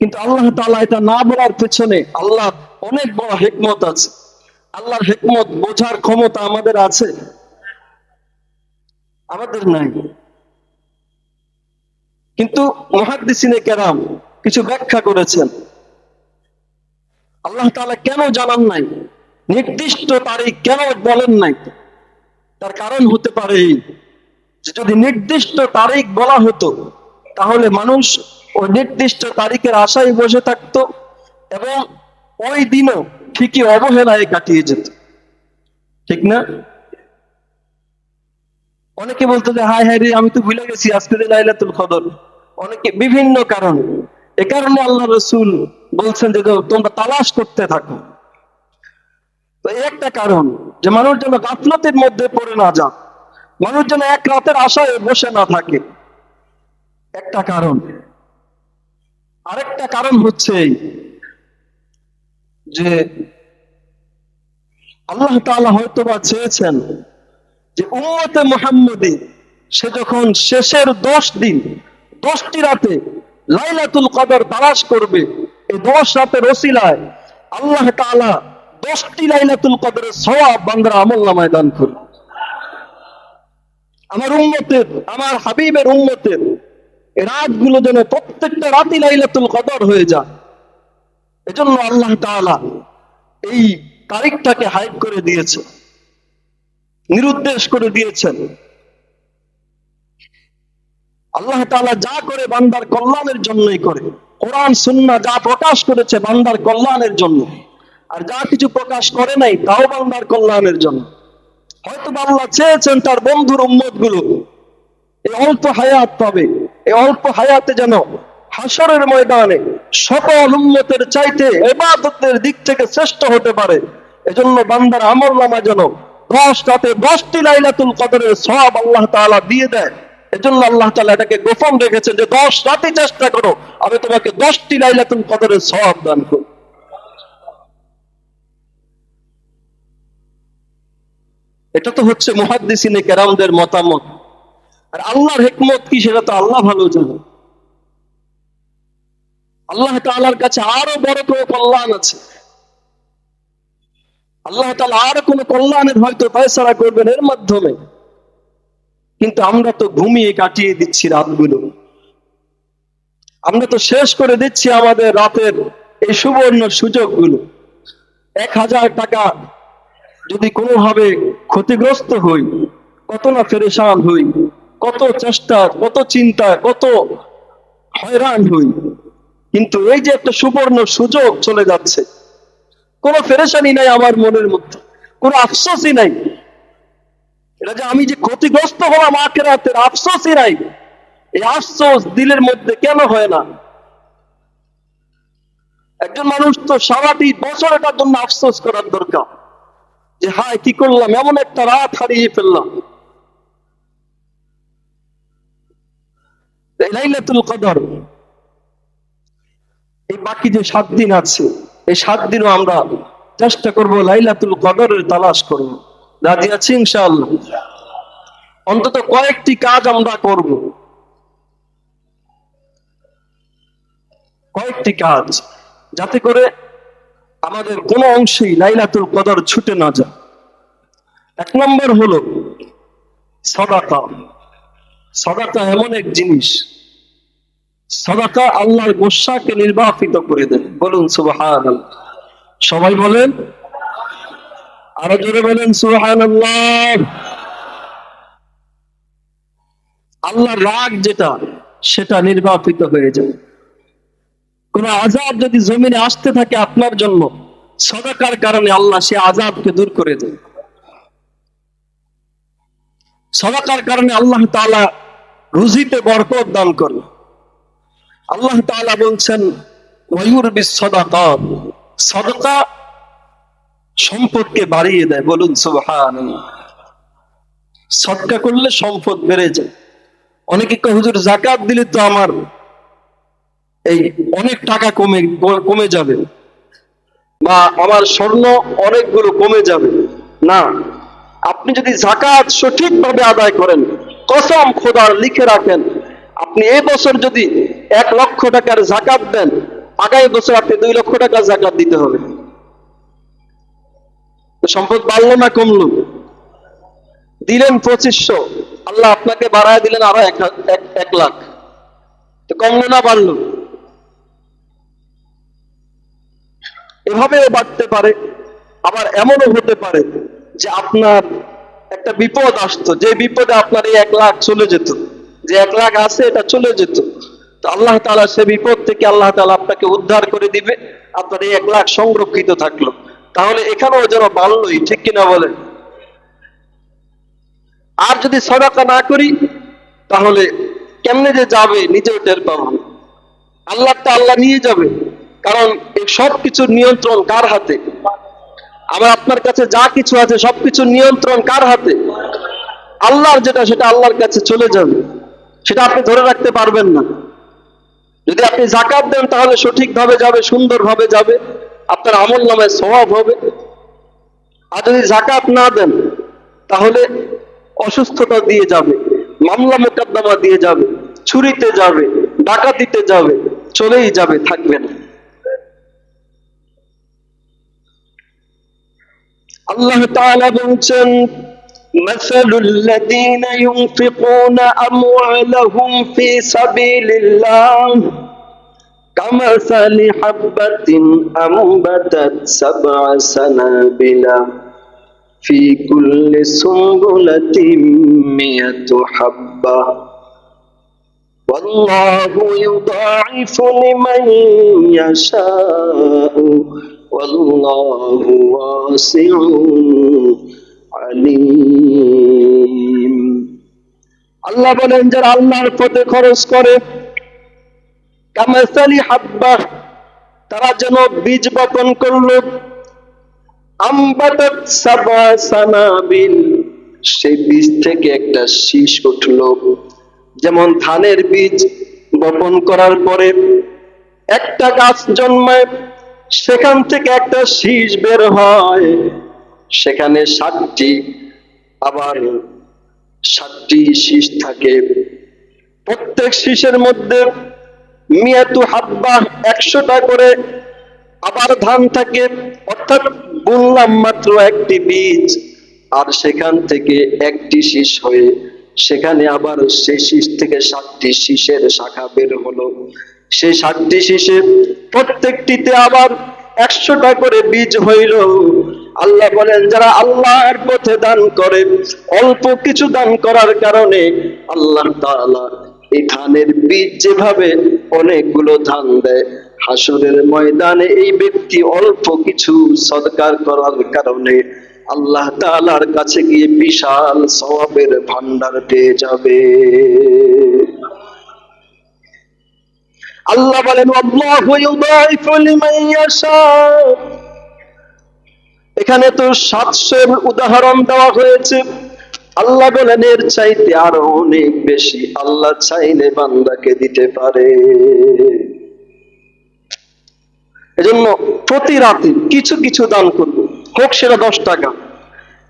[SPEAKER 1] কিন্তু আল্লাহ তাআলা এটা না বলার পেছনে আল্লাহ অনেক বড় হিকমত আছে। আল্লাহর হিকমত বোঝার ক্ষমতা আমাদের আছে? আমাদের নাই। কিন্তু মুহাদ্দিসিনে কেরাম কিছু ব্যাখ্যা করেছেন। আল্লাহ তাআলা কেন জানান নাই, নির্দিষ্ট তারিখ কেন বলেন নাই? তার কারণ হতে পারে যে যদি নির্দিষ্ট তারিখ বলা হতো তাহলে মানুষ ওই নির্দিষ্ট তারিখের আশায় বসে থাকতো এবং ওই দিনও ঠিকই অবহেলায় কাটিয়ে যেত। ঠিক না? অনেকে বলতো যে হায় হায় রে, আমি তো ভুলে গেছি আজকে লাইলাতুল কদর। অনেকে বিভিন্ন কারণ, এ কারণে আল্লাহ রাসূল বলছেন যে তোমরা তালাশ করতে থাকো। তো একটা কারণ যে মানুষ যেন গাফলতের মধ্যে পড়ে না যায়, মানুষ যেন এক রাতের আশায় বসে না থাকে, একটা কারণ। আরেকটা কারণ হচ্ছে যে আল্লাহ তাআলা হয়তোবা চেয়েছেন যে উম্মতে মুহাম্মদী সে যখন শেষের 10 দিন 10টি রাতে লাইলাতুল কদর তালাশ করবে, এই 10 রাতের ওসিলায় আল্লাহ তাআলা 10টি লাইলাতুল কদরের সওয়াব বান্দার আমলনামায় দান করবে। আমার উম্মতের, আমার হাবিবের উম্মতের এই রাতগুলো যেন প্রত্যেকটা রাতই লাইলাতুল কদর হয়ে যায়, এজন্য আল্লাহ তাআলা এই তারিখটাকে হাইড করে দিয়েছে, নিরুদ্দেশ করে দিয়েছেন। আল্লাহ তাআলা যা করে বান্দার কল্যাণের জন্যই করে। কোরআন সুন্নাহ যা প্রকাশ করেছে বান্দার কল্যাণের জন্য, আর যা কিছু প্রকাশ করে নাই তাও বান্দার কল্যাণের জন্য। হয়তো আল্লাহ চেয়েছেন তার বন্ধুর উম্মতগুলো এই অল্প হায়াত পাবে, এই অল্প হায়াতে যেন হাসরের ময়দানে সকল উম্মতের চাইতে ইবাদতের দিক থেকে শ্রেষ্ঠ হতে পারে। এজন্য বান্দার আমলনামা যেন 10 রাতে 10টি লাইলাতুল কদরের সওয়াব আল্লাহ তাআলা দিয়ে দেয়। এজন্য আল্লাহ তাআলা এটাকে গোপন রেখেছেন যে 10 রাতে চেষ্টা করো, আমি তোমাকে 10টি লাইলাতুল কদরের সওয়াব দান করব। এটা তো হচ্ছে মুহাদ্দিসিনে কেরামদের মতামত। আর আল্লাহর হিকমত কি সেটা তো আল্লাহ ভালো জানে। আল্লাহ তাআলার কাছে আরো বড় কোনো কল্যাণ আছে। আল্লাহ তাআলা আরো কোনো কল্যাণের হয়তো ফয়সালা করবেন এর মাধ্যমে, কিন্তু আমরা তো ঘুমিয়ে কাটিয়ে দিচ্ছি রাতগুলো। আমরা তো শেষ করে দিচ্ছি আমাদের রাতের এই সুবর্ণ সুযোগগুলো। 1000 টাকা যদি কোনোভাবে ক্ষতিগ্রস্ত হই, কত না পেরেশান হই, কত চেষ্টা, কত চিন্তা, কত হয়রান হই। কিন্তু এই যে একটা সুবর্ণ সুযোগ চলে যাচ্ছে, কোনো পেরেশানি নাই আমার মনের মধ্যে, কোনো আফসোসই নাই। এটা যে আমি যে ক্ষতিগ্রস্ত হলাম আখিরাতের আফসোসই নাই, এই আফসোস দিলের মধ্যে কেন হয় না? একজন মানুষ তো সারাটি বছর এটার জন্য আফসোস করার দরকার যে হায় কি করলাম, এমন একটা রাত হারিয়ে ফেললাম। এই লাইলাতুল কদর, এই বাকি যে 7 দিন আছে, এই 7 দিনও আমরা চেষ্টা করব লাইলাতুল কদরের তালাশ করব। রাজি আছি ইনশাআল্লাহ? অন্তত কয়েকটি কাজ আমরা করব, কয়েকটি কাজ, যাতে করে আমাদের কোনো অংশেই লাইলাতুল কদর ছুটে না যায়। 1 নম্বর হলো সাদাকা। সাদাকা এমন এক জিনিস, সাদাকা আল্লাহর গোসাকে নির্বাপিত করে দেয়। বলুন সুবহানাল্লাহ। সবাই বলেন, আরো জোরে বলেন সুবহানাল্লাহ। আল্লাহর রাগ যেটা, সেটা নির্বাপিত হয়ে যায়। কোন আযাব যদি জমিনে আসতে থাকে আপনার জন্য, সাদাকার কারণে আল্লাহ সে আযাবকে দূর করে দেয়। সাদাকার কারণে আল্লাহ তাআলা রুজিতে বরকত দান করে। আল্লাহ তাআলা বলছেন ওয়ায়ুরবিস সাদাকাত, সাদাকা সম্পদকে বাড়িয়ে দেয়। বলুন সুবহানাল্লাহ। সদকা করলে সম্পদ বেড়ে যায়। অনেকে কয় হুজুর যাকাত দিলে তো আমার এই অনেক টাকা কমে যাবে, বা আমার স্বর্ণ অনেকগুলো কমে যাবে। না, আপনি যদি যাকাত সঠিকভাবে আদায় করেন, কসম খোদার লিখে রাখেন, আপনি এই বছর যদি 1 লক্ষ টাকার যাকাত দেন, আগামী বছর আপনি 2 লক্ষ টাকার যাকাত দিতে হবে। তো সম্পদ বাড়লো না কমলো? দিলেন 2500, আল্লাহ আপনাকে বাড়ায় দিলেন আরো 1 লাখ, তো কমলো না বাড়লো? এভাবেও বাড়তে পারে। আবার এমনও হতে পারে যে আপনার একটা বিপদ আসতো, যে বিপদে আপনার এই 1 লাখ চলে যেত, যে 1 লাখ আছে এটা চলে যেত। তো আল্লাহ তাআলা সে বিপদ থেকে আল্লাহ তাআলা আপনাকে উদ্ধার করে দিবে, আপনার এই 1 লাখ সংরক্ষিত থাকলো। তাহলে এখানেও যেন বাড়লোই, ঠিক কিনা বলেন? আর যদি সাদাকা না করি, তাহলে কেমনে যে যাবে নিজেও টের পাবো। আল্লাহটা আল্লাহ নিয়ে যাবে, কারণ এই সব কিছুর নিয়ন্ত্রণ কার হাতে? আমার আপনার কাছে যা কিছু আছে সবকিছুর নিয়ন্ত্রণ কার হাতে? আল্লাহর। যেটা সেটা আল্লাহর কাছে চলে যাবে, সেটা আপনি ধরে রাখতে পারবেন না। যদি আপনি যাকাত দেন তাহলে সঠিকভাবে যাবে, সুন্দরভাবে যাবে, আপনার আমলনামায় সওয়াব হবে। আর যদি যাকাত না দেন, তাহলে অসুস্থতা দিয়ে যাবে, মামলা মোকদ্দমা দিয়ে যাবে, চুরিতে যাবে, ডাকাতিতে যাবে, চলেই যাবে, থাকবে না। আল্লাহ তাআলা বলছেন মাসালুল লাযীনা ইউনফিকুনা আমওয়ালাহুম ফি সাবিলিল্লাহ কামাসালি হাববাতিন আমবাতাত সাবআ সানাবিলা ফি কুল্লি সুনবুলাতিন মিয়াতু হাব্বা ওয়াল্লাহু ইউদাঈফু লিমান ইয়াশাউ ওয়াল্লাহু ওয়াসিউন আলীম। আল্লাহ বলেন, যারা আল্লাহর পথে খরচ করে, কামাসালি হাব্বা, তারা যেন বীজ বপন করলো, আমবাতাত সাবআ সানাবিল, সেই বীজ থেকে একটা শীষ উঠলো। যেমন ধানের বীজ বপন করার পরে একটা গাছ জন্মায়, সেখান থেকে একটা শীষ বের হয়, সেখানে 7টি শীষ থাকে। প্রত্যেক শীষের মধ্যে মিয়াতু হাব্বা, 100টা করে আবার ধান থাকে। অর্থাৎ বুনলাম মাত্র একটি বীজ, আর সেখান থেকে একটি শীষ হয়ে সেখানে আবার সেই শীষ থেকে 7টি শীষের শাখা বের হলো। সেই 7টি শীষে প্রত্যেকটিতে আবার 100টা করে বীজ হইল। আল্লাহ বলেন, যারা আল্লাহর পথে দান করে, অল্প কিছু দান করার কারণে আল্লাহ তাআলা এই ধানের বীজ যেভাবে অনেকগুলো ধান দেয়, হাসরের ময়দানে এই ব্যক্তি অল্প কিছু সদকা করার কারণে আল্লাহ তাআলার কাছে গিয়ে বিশাল সওয়াবের ভান্ডার পেয়ে যাবে। আল্লাহ বলেন আল্লাহু ইউদাইফু লিমান ইয়াশা। এখানে তো 700-এর উদাহরণ দেওয়া হয়েছে। আল্লাহ বলেন এর চাইতে আরো অনেক বেশি আল্লাহ চাইলে বান্দাকে দিতে পারে। এজন্য প্রতি রাতে কিছু কিছু দান করব, হোক সেটা 10 টাকা,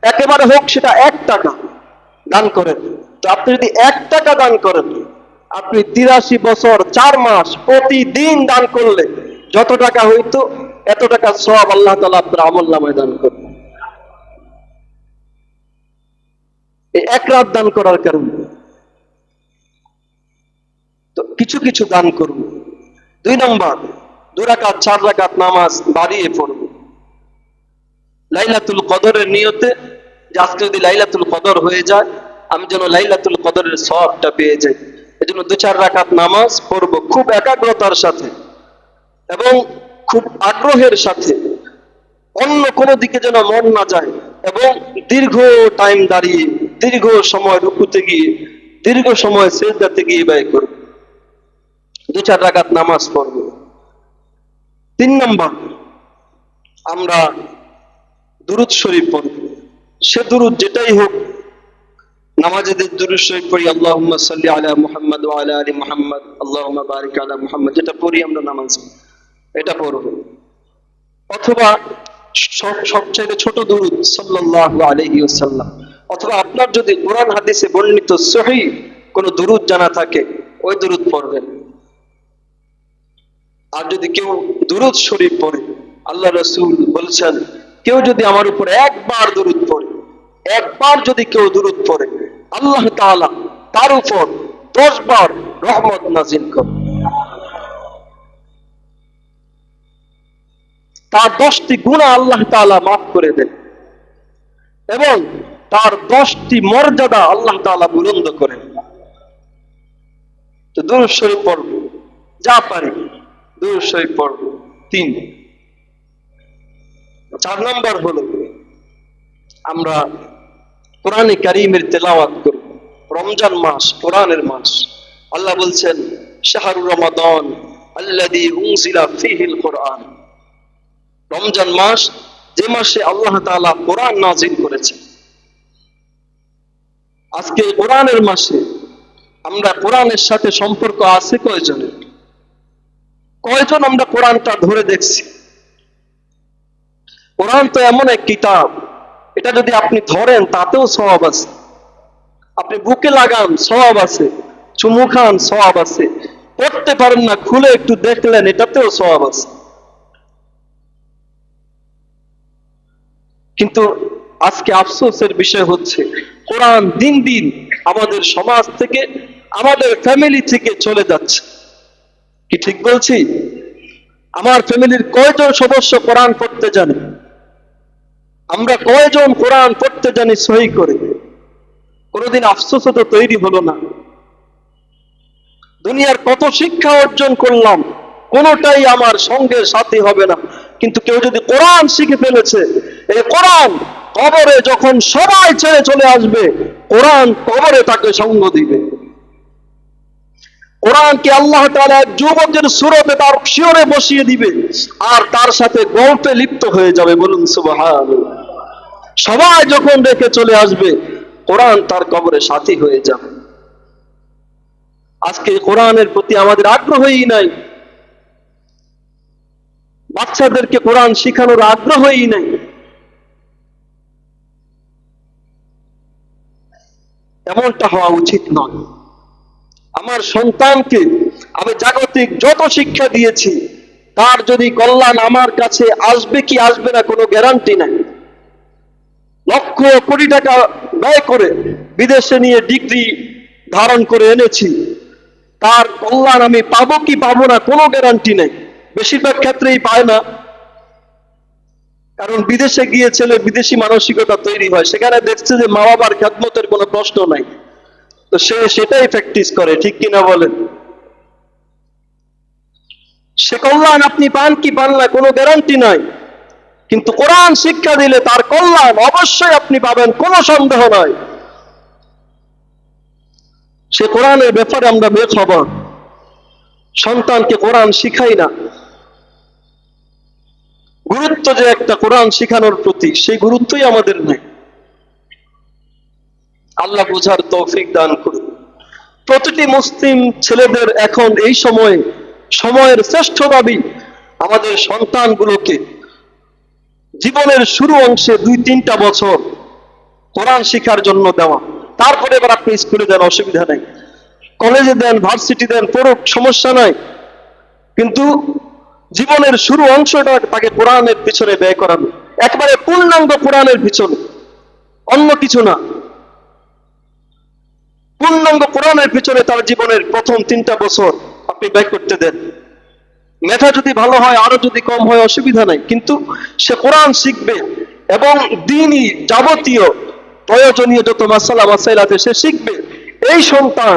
[SPEAKER 1] একেবারে হোক সেটা 1 টাকা দান করেন। তো আপনি যদি 1 টাকা দান করেন, আপনি 83 বছর 4 মাস প্রতিদিন দান করলে যত টাকা হইতো এত টাকা সওয়াব আল্লাহ তাআলা আপনার আমলনামায় দান করবেন। এই 1 রাত দান করার কারণে তো কিছু কিছু দান করব। 2 নম্বর, 2 রাকাত 4 রাকাত নামাজ বাড়িয়ে পড়ব লাইলাতুল কদরের নিয়তে, যে আজকে যদি লাইলাতুল কদর হয়ে যায় আমি যেন লাইলাতুল কদরের সওয়াবটা পেয়ে যাই। এজন্য 2-4 রাকাত নামাজ পড়ব খুব একাগ্রতার সাথে এবং খুব আগ্রহের সাথে, অন্য কোনো দিকে যেন মন না যায়, এবং দীর্ঘ টাইম দাঁড়িয়ে, দীর্ঘ সময় রুকুতে গিয়ে, দীর্ঘ সময় সিজদাতে গিয়ে ব্যয় করব। 2-4 রাকাত নামাজ পড়ব। 3 নম্বর, আমরা দুরূদ শরীফ পড়ব। সে দুরূদ যেটাই হোক, নামাজেদের দুরূদ শরীফ পড়ি আল্লাহুম্মা সাল্লি আলা মুহাম্মাদ ওয়া আলা আলি মুহাম্মাদ আল্লাহুম্মা বারিক আলা মুহাম্মাদ, যেটা পড়ি আমরা নামাজ, এটা পড়ব। অথবা সবচেয়ে ছোট দুরূদ সাল্লাল্লাহু আলাইহি ওয়াসাল্লাম, অথবা আপনার যদি কোরআন হাদিসে বর্ণিত সহিহ কোন দুরূদ জানা থাকে ওই দুরূদ পড়বেন। আর যদি কেউ দুরূদ শরীফ পড়ে, আল্লাহ রাসূল বলেছেন কেউ যদি আমার উপর একবার দুরূদ পড়ে, একবার যদি কেউ দুরূদ পড়ে, আল্লাহ তাআলা তার উপর 10 বার রহমত নাযিল করেন। তার 10টি গুনাহ আল্লাহ তাআলা মাফ করে দেন এবং তার 10টি মর্যাদা আল্লাহ তাআলা বুলন্দ করেন। তো দুরূদ শরীফ পড়ব, যা পারি দুরূদ শরীফ পড়ব। 3। 4 নম্বর হলো আমরা কোরআনে কারীমের তেলাওয়াত করব। রমজান মাস কোরআনের মাস। আল্লাহ বলছেন শাহরু রমাদান আল্লাযী উনজিলা ফীহিল কুরআন, রমজান মাস যে মাসে আল্লাহ তাআলা কোরআন নাযিল করেছেন। আজকে কোরআনের মাসে আমরা কোরআনের সাথে সম্পর্ক আছে কয়জনের? কয়জন আমরা কোরআনটা ধরে দেখছি? কোরআন তো এমন এক কিতাব, এটা যদি আপনি ধরেন তাতেও সওয়াব আছে, আপনি বুকে লাগান সওয়াব আছে, চুমু খান সওয়াব আছে, পড়তে পারেন না খুলে একটু দেখলেন এটাতেও সওয়াব আছে। কিন্তু আজকে আফসোসের বিষয় হচ্ছে কোরআন দিন দিন আমাদের সমাজ থেকে, আমাদের ফ্যামিলি থেকে চলে যাচ্ছে। কি ঠিক বলছি? আমার ফ্যামিলির কয়জন সদস্য কোরআন পড়তে জানে? আমরা কয়জন কোরআন পড়তে জানি সহি করে? কোনদিন আফসোস তো তৈরি হলো না। দুনিয়ার কত শিক্ষা অর্জন করলাম, কোনটাই আমার সঙ্গের সাথী হবে না। কিন্তু কেউ যদি কোরআন শিখে ফেলেছে, এই কোরআন কবরে যখন সবাই ছেড়ে চলে আসবে, কোরআন কবরে তাকে সঙ্গ দিবে। কোরআনকে আল্লাহ তাআলা এক যুবকের সুরতে তার শিয়রে বসিয়ে দিবে আর তার সাথে গল্পে লিপ্ত হয়ে যাবে। বলুন সুবহানাল্লাহ। সবাই যখন রেখে চলে আসবে, কোরআন তার কবরে সাথী হয়ে যাবে। আজকে কোরআনের প্রতি আমাদের আগ্রহই নাই, বাচ্চাদেরকে কোরআন শেখানোর আগ্রহই নাই। এমনটা হওয়া উচিত নয়। আমার সন্তানকে আমি জাগতিক যত শিক্ষা দিয়েছি, তার যদি কল্যাণ আমার কাছে আসবে কি আসবে না কোনো গ্যারান্টি নাই। লক্ষ কোটি টাকা ব্যয় করে বিদেশে নিয়ে ডিগ্রি ধারণ করে এনেছি, তার কল্যাণ আমি পাবো কি পাবো না কোনো গ্যারান্টি নেই। বেশিরভাগ ক্ষেত্রেই পায় না, কারণ বিদেশে গিয়ে ছেলে বিদেশি মানসিকতা তৈরি হয়, সেখানে দেখছে যে মা বাবার খেদমতের কোনো প্রশ্ন নাই, তো সে সেটাই প্র্যাকটিস করে। ঠিক কিনা বলেন? সে কল্যাণ আপনি পান কি পান না কোনো গ্যারান্টি নাই। কিন্তু কোরআন শিক্ষা দিলে তার কল্যাণ অবশ্যই আপনি পাবেন, কোনো সন্দেহ নয়। সে কোরআনের ব্যাপারে আমরা বেখবর, সন্তানকে কোরআন শিখাই না। গুরুত্ব যে একটা কোরআন শিখানোর প্রতি, সেই গুরুত্বই আমাদের নেই। আল্লাহ বুঝার তৌফিক দান করুন। প্রতিটি মুসলিম ছেলেদের এখন এই সময়ের শ্রেষ্ঠ দাবি আমাদের সন্তানগুলোকে জীবনের শুরু অংশে 2-3টা বছর কোরআন শিখার জন্য দেওয়া। তারপরে এবার আপনি স্কুলে দেন, অসুবিধা নেই, কলেজে দেন, ভার্সিটি দেন, পড়ুক, সমস্যা নাই, কিন্তু জীবনের শুরু অংশটা তাকে কোরআনের পিছনে ব্যয় করানো, একবারে পূর্ণাঙ্গ কোরআনের পিছনে, অন্য কিছু না। পূর্ণাঙ্গ কোরআনের পিছনে তার জীবনের প্রথম 3টা বছর আপনি ব্যয় করতে দেন। মেধা যদি ভালো হয়, আরো যদি কম হয়, অসুবিধা নাই, কিন্তু সে কোরআন শিখবে এবং দ্বীনি যাবতীয় প্রয়োজনীয় যত মাসালা মাসাইল আছে সে শিখবে। এই সন্তান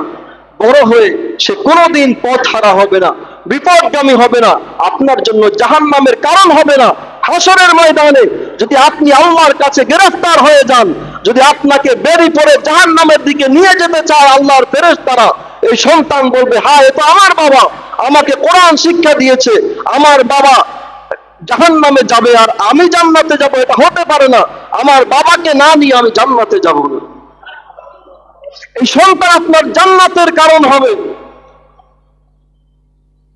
[SPEAKER 1] বড় হয়ে সে কোনোদিন পথ হারা হবে না, বিপদগামী হবে না, আপনার জন্য জাহান্নামের কারণ হবে না। হাসরের ময়দানে যদি আপনি আল্লাহর কাছে গ্রেফতার হয়ে যান, যদি আপনাকে বেরি পড়ে জাহান্নামের দিকে নিয়ে যেতে চায় আল্লাহর ফেরেশতারা, এই সন্তান বলবে, হ্যাঁ, এ তো আমার বাবা, আমাকে কোরআন শিক্ষা দিয়েছে, আমার বাবা জাহান্নামে যাবে আর আমি জান্নাতে যাব, এটা হতে পারে না, আমার বাবাকে না নিয়ে আমি জান্নাতে যাব না। এই সন্তান আপনার জান্নাতের কারণ হবে।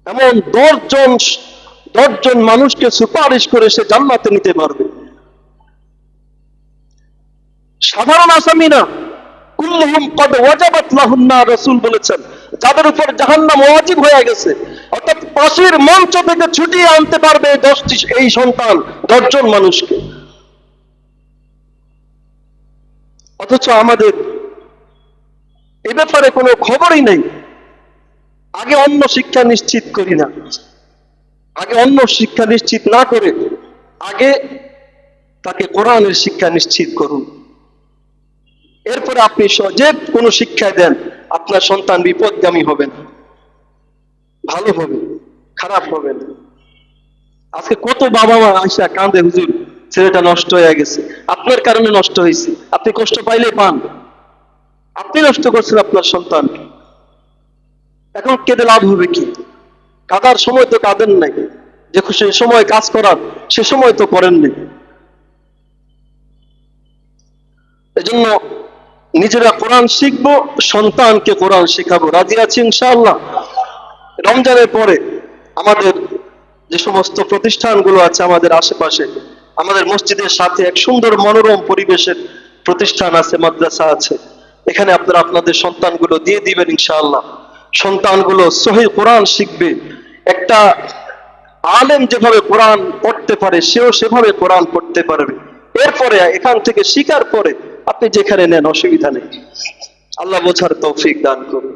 [SPEAKER 1] এমন 10 জন মানুষকে সুপারিশ করে সে জান্নাতে নিতে পারবে। সাধারণ আসামি না, কুল্লুহুম কদ ওয়াজাবাত লাহুন নার, রাসূল বলেছেন, যাদের উপর জাহান্নাম ওয়াজিব হয়ে গেছে, অর্থাৎ ফাঁসির মঞ্চ থেকে ছুটিয়ে আনতে পারবে এই সন্তান 10 জন মানুষকে। অথচ আমাদের এ ব্যাপারে কোনো খবরই নেই। আগে অন্য শিক্ষা নিশ্চিত করি না, আগে অন্য শিক্ষা নিশ্চিত না করে আগে তাকে কোরআনের শিক্ষা নিশ্চিত করুন। এরপরে আপনি যে কোনো শিক্ষা দেন, আপনার সন্তান বিপদগামী হবে না, ভালো হবে, খারাপ হবে না। আজকে কত বাবা মা আইসা কাঁদে, হুজুর ছেলেটা নষ্ট হয়ে গেছে, আপনার কারণে নষ্ট হয়েছে, আপনি কষ্ট পাইলে পান, আপনি নষ্ট করছেন আপনার সন্তানকে। এখন কেঁদে লাভ হবে কি? কাঁদার সময় তো কাঁদেন নাই, যে সে সময় কাজ করার সে সময় তো করেন নাই। এজন্য নিজেরা কোরআন শিখবো, সন্তানকে কোরআন শিখাবো। রাজি আছি ইনশাআল্লাহ? রমজানের পরে আমাদের যে সমস্ত প্রতিষ্ঠানগুলো আছে আমাদের আশেপাশে, আমাদের মসজিদের সাথে এক সুন্দর মনোরম পরিবেশের প্রতিষ্ঠান আছে, মাদ্রাসা আছে, এখানে আপনারা আপনাদের সন্তানগুলো দিয়ে দিবেন ইনশাআল্লাহ। সন্তানগুলো সহিহ কোরআন শিখবে। একটা আলেম যেভাবে কোরআন পড়তে পারে, সেও সেভাবে কোরআন পড়তে পারবে। এরপরে এখান থেকে শিখার পরে আপনি যেখানে নেন, অসুবিধা নেই। আল্লাহ বোঝার তৌফিক দান করুন।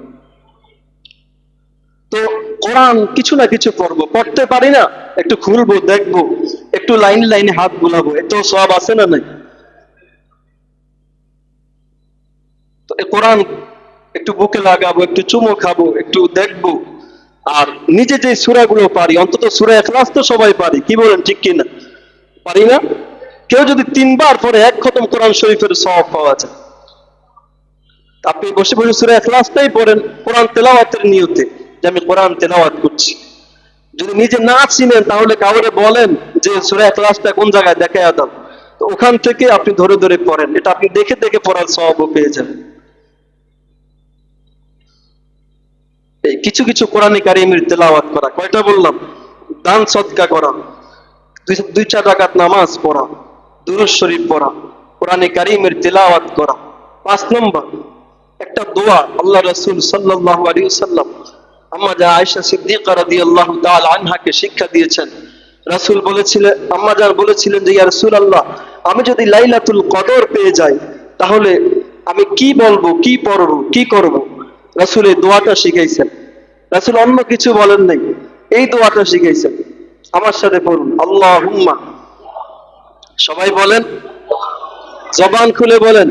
[SPEAKER 1] তো কোরআন কিছু না কিছু পড়বো, পড়তে পারি না, একটু খুলবো, দেখবো, একটু লাইন লাইনে হাত বুলাবো, এত সওয়াব আছে না নাই? তো কোরআন একটু বুকে লাগাবো, একটু চুমো খাবো, একটু দেখবো। আর নিজে যে সূরাগুলো পারি, অন্তত সূরা ইখলাস তো সবাই পারি, কি বলেন, ঠিক কিনা? পারি না? কেউ যদি 3 বার পরে 1 খতম কোরআন শরীফের সওয়াব পাওয়া যায়। আপনি বসে বসে সূরা ইখলাসটাই পড়েন কোরআন তেলাওয়াতের নিয়তে, যে আমি কোরআন তেলাওয়াত করছি। যদি নিজে না চিনেন তাহলে কাউরে বলেন যে সূরা ইখলাসটা কোন জায়গায় দেখায়া দাও, তো ওখান থেকে আপনি ধরে ধরে পড়েন, এটা আপনি দেখে দেখে পড়ার সওয়াবও পেয়ে যাবেন। এই কিছু কিছু কোরআনে কারিমের তেলাওয়াত করা, কয়টা বললাম? দান সদকা করা, 2-4 রাকাত নামাজ পড়া, দুরূদ শরীফ পড়া, কোরআনে কারিমের তেলাওয়াত করা। 5 নম্বর একটা দোয়া আল্লাহ রাসূল সাল্লাল্লাহু আলাইহি ওয়াসাল্লাম আম্মা জান আয়েশা সিদ্দিকা রাদিয়াল্লাহু তাআলা আনহাকে শিক্ষা দিয়েছেন। রাসূল বলেছিলেন, আম্মা জান বলেছিলেন যে ইয়া রাসূলুল্লাহ, আমি যদি লাইলাতুল কদর পেয়ে যাই তাহলে আমি কি বলবো, কি পড়বো, কি করব? রাসূল এই দোয়াটা শিখাইছেন। রাসূল অন্য কিছু বলেন নাই, এই দোয়াটা শিখাইছেন। আমার সাথে পড়ুন, আল্লাহুম্মা, সবাই বলেন, জবান খুলে বলেন,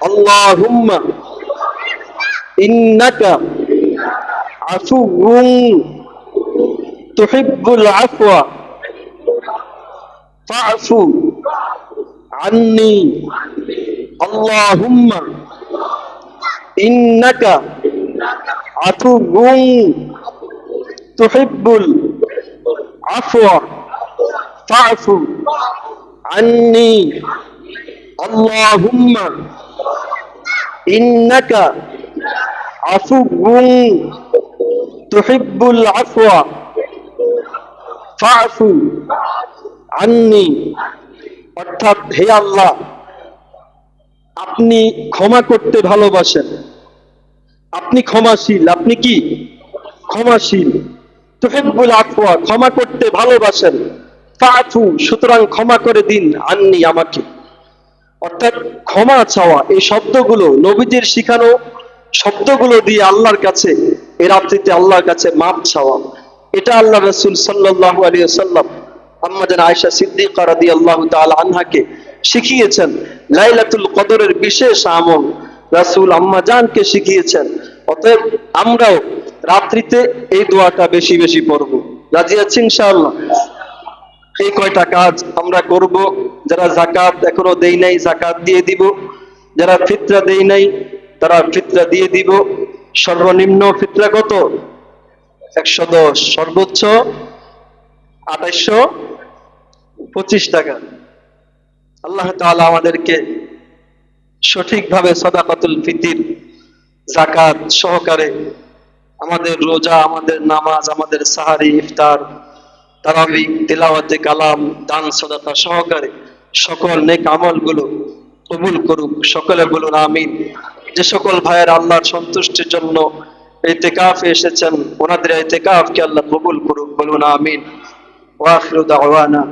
[SPEAKER 1] আল্লাহুম্মা ইন্নাকা আফুউন তুহিব্বুল আফওয়া ফাফু আন্নি আল্লাহুম্মা ইন্নাকা আফুউন তুহিব্বুল আফওয়া ফাফু আন্নি আল্লাহুম্মা ইন্নাকা আফুউন তুহিব্বুল আফওয়া ফাফু আন্নি। অর্থাৎ হে আল্লাহ, আপনি ক্ষমা করতে ভালোবাসেন, আপনি ক্ষমাশীল, আপনি কি ক্ষমাশীল। তুহিব্বুল আফওয়া, ক্ষমা করতে ভালোবাসেন। ফাফু, সুতরাং ক্ষমা করে দিন, আন্নি, আমাকে। অর্থাৎ ক্ষমা চাওয়া, এই শব্দগুলো নবীজির শিখানো শব্দগুলো দিয়ে আল্লাহর কাছে এই রাত্রিতে আল্লাহর কাছে মাপ চাওয়া, এটা আল্লাহ রাসূল সাল্লাল্লাহু আলাইহি ওয়াসাল্লাম আম্মা জান আয়েশা সিদ্দিকা রাদিয়াল্লাহু তাআলা আনহাকে শিখিয়েছেন। লাইলাতুল কদরের বিশেষ আমল রাসূল আম্মা জানকে শিখিয়েছেন। অতএব আমরাও রাত্রিতে এই দোয়াটা বেশি বেশি পড়ব। রাজি আছি ইনশাআল্লাহ? এই কয়টা কাজ আমরা করব। যারা যাকাত এখনো দেই নাই, যাকাত দিয়ে দিব। যারা ফিতরা দেই নাই, তারা ফিতরা দিয়ে দিব। সর্বনিম্ন ফিতরা কত? 110, সর্বোচ্চ 2825 টাকা। আল্লাহ তাআলা আমাদেরকে সঠিকভাবে সাদাকাতুল ফিতির, যাকাত সহকারে আমাদের রোজা, আমাদের নামাজ, আমাদের সাহারি, ইফতার, তারাবি, তিলাওয়াতে কালাম, দান সাদাকা সহকারে সকল নেক আমলগুলো কবুল করুক। সকলে বলুন আমিন। যে সকল ভাইয়ের আল্লাহর সন্তুষ্টির জন্য ইতিকাফে এসেছেন, ওনাদের ইতিকাফকে আল্লাহ কবুল করুক, বলুন আমিন। ওয়া আখিরু দাওয়ানা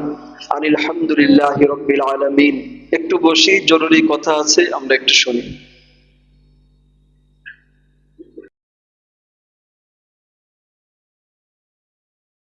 [SPEAKER 1] আনিল হামদুলিল্লাহি রাব্বিল আলামিন। একটু বসি, জরুরি কথা আছে, আমরা একটু শুনি।